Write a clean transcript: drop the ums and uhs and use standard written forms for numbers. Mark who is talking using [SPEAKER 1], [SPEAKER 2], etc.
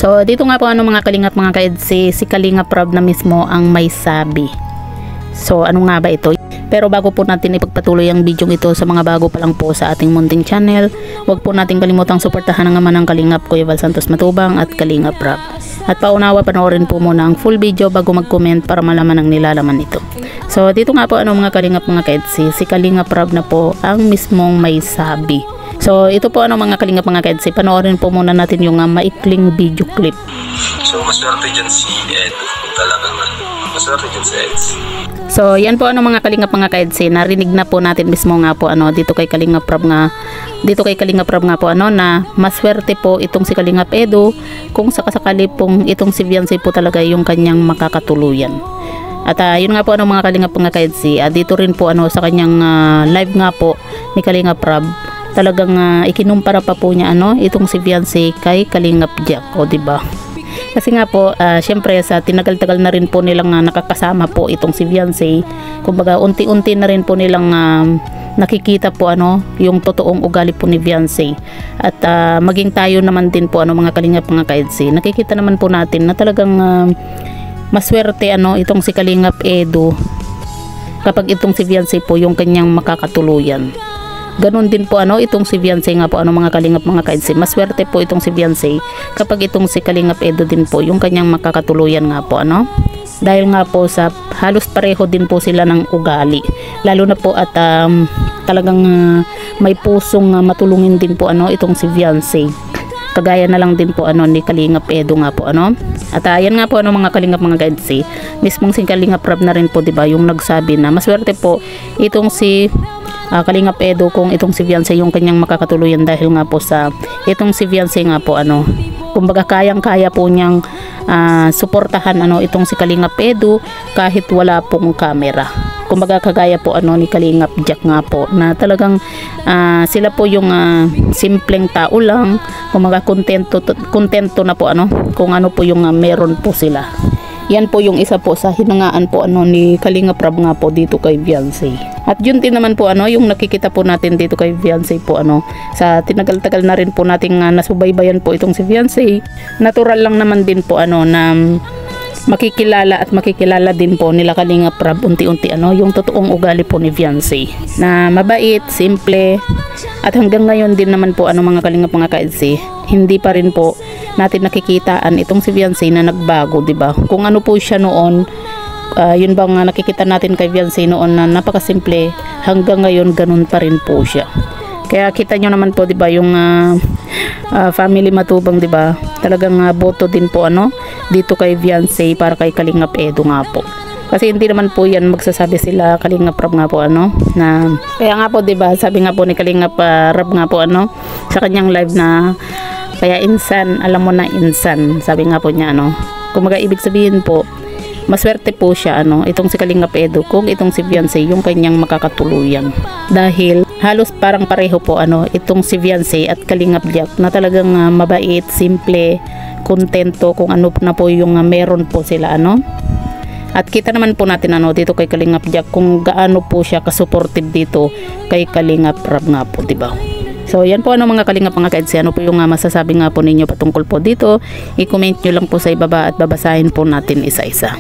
[SPEAKER 1] So dito nga po ano mga kalingap mga kaedsi, si Kalingap Rab na mismo ang may sabi. So ano nga ba ito? Pero bago po natin ipagpatuloy ang video ito, sa mga bago pa lang po sa ating munting channel, huwag po natin kalimutang suportahan ang ama ng Kalingap, Kuya Val Santos Matubang at Kalingap Rab. At paunawa panoorin po muna ang full video bago mag-comment para malaman ang nilalaman nito. So dito nga po ano mga kalingap mga kaedsi, si Kalingap Rab na po ang mismong may sabi. So ito po ano mga kalingap mga kaedsi, panoorin po muna natin yung maikling video clip.
[SPEAKER 2] So maswerte dyan si Ed, talagang maswerte dyan si Ed.
[SPEAKER 1] So yan po ano mga kalingap mga kaedsi, narinig na po natin mismo nga po ano dito kay Kalingap Rab nga po ano na maswerte po itong si Kalingap Edu kung sakasakali pong itong si Viancy po talaga yung kanyang makakatuluyan. At yun nga po ano mga kalingap mga kaedsi, dito rin po ano sa kanyang live nga po ni Kalingap Rab, talagang ikinumpara pa po niya ano itong si Viancy kay Kalingap Jack, o diba? Kasi nga po syempre sa tinagal-tagal na rin po nilang nakakasama po itong si Viancy, kumbaga unti-unti na rin po nilang nakikita po ano yung totoong ugali po ni Viancy. At maging tayo naman din po ano mga kalingap mga kaedsi, nakikita naman po natin na talagang maswerte ano itong si Kalingap Edu kapag itong si Viancy po yung kanyang makakatuluyan. Ganon din po ano itong si Viancy nga po ano mga kalingap mga kaedsi, maswerte po itong si Viancy kapag itong si Kalingap Edu din po yung kanyang makakatuluyan nga po ano, dahil nga po sa halos pareho din po sila ng ugali, lalo na po at talagang may pusong matulungin din po ano itong si Viancy, kagaya na lang din po ano ni Kalingap Edu nga po ano. At ayan nga po ano mga kalingap mga kaedsi, mismong si Kalingap Rab na rin po diba yung nagsabi na maswerte po itong si Kalingap Edu kung itong si Viancy yung kanyang makakatuluyan, dahil nga po sa itong si Viancy nga po ano, kumbaga kayang-kaya po niyang suportahan ano itong si Kalingap Edu kahit wala pong camera. Kumbaga kagaya po ano ni Kalingap Jack nga po na talagang sila po yung simpleng tao lang, kumbaga kontento na po ano kung ano po yung meron po sila. Yan po yung isa po sa hinangaan po ano ni Kalingap Rab nga po dito kay Viancy. At yun din naman po ano yung nakikita po natin dito kay Viancy po ano, sa tinagal-tagal na rin po nating nasubaybayan po itong si Viancy, natural lang naman din po ano na makikilala at makikilala din po nila Kalingap Rab unti-unti ano yung totoong ugali po ni Viancy na mabait, simple. At hanggang ngayon din naman po ano mga kalingap mga kaedsi, hindi pa rin po natin nakikitaan itong si Viancy na nagbago, diba? Kung ano po siya noon, yun bang nakikita natin kay Viancy noon na napakasimple, hanggang ngayon ganun pa rin po siya. Kaya kita nyo naman po diba yung family Matubang diba, talagang boto din po ano dito kay Viancy para kay Kalingap Edu nga po. Kasi hindi naman po yan magsasabi sila Kalingap Rab nga po ano na, kaya nga po diba sabi nga po ni Kalingap Rab nga po ano sa kanyang live na kaya insan, alam mo na insan, sabi nga po niya ano, kumaga ibig sabihin po maswerte po siya ano itong si Kalingap Edu kung itong si Viancy yung kanyang makakatuluyan, dahil halos parang pareho po ano itong si Viancy at Kalingap Jack na talagang mabait, simple, kontento kung ano na po yung meron po sila ano. At kita naman po natin ano dito kay Kalingap Jack kung gaano po siya ka-supportive dito kay Kalingap Rab nga po, diba? So yan po ano mga kalingap mga kaedsi, ano po yung masasabi nga po ninyo patungkol po dito, i-comment nyo lang po sa ibaba at babasahin po natin isa-isa.